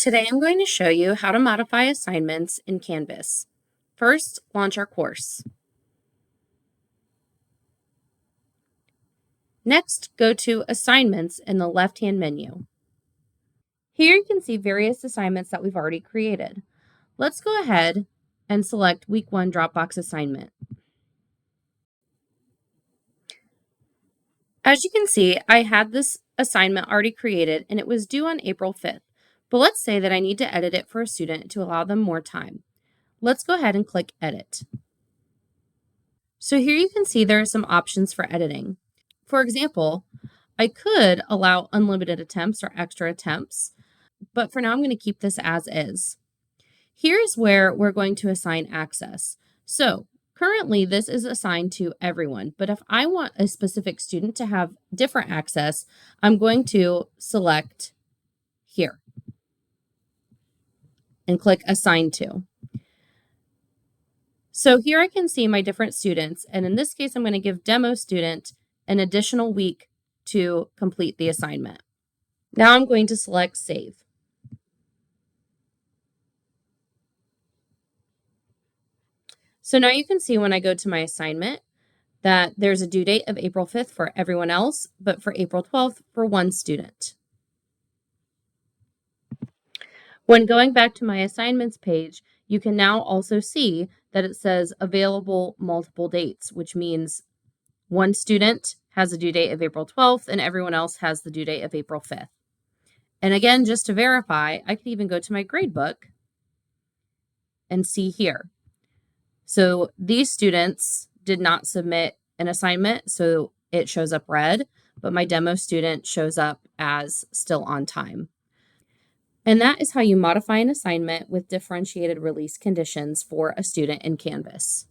Today I'm going to show you how to modify assignments in Canvas. First, launch our course. Next, go to Assignments in the left-hand menu. Here you can see various assignments that we've already created. Let's go ahead and select Week 1 Dropbox assignment. As you can see, I had this assignment already created and it was due on April 5th. But let's say that I need to edit it for a student to allow them more time. Let's go ahead and click Edit. So here you can see there are some options for editing. For example, I could allow unlimited attempts or extra attempts, but for now I'm going to keep this as is. Here's where we're going to assign access. So currently this is assigned to everyone, but if I want a specific student to have different access, I'm going to select here and click Assign to. So here I can see my different students, and in this case, I'm going to give demo student an additional week to complete the assignment. Now I'm going to select Save. So now you can see when I go to my assignment that there's a due date of April 5th for everyone else, but for April 12th for one student. When going back to my assignments page, you can now also see that it says available multiple dates, which means one student has a due date of April 12th and everyone else has the due date of April 5th. And again, just to verify, I could even go to my gradebook and see here. So these students did not submit an assignment, so it shows up red, but my demo student shows up as still on time. And that is how you modify an assignment with differentiated release conditions for a student in Canvas.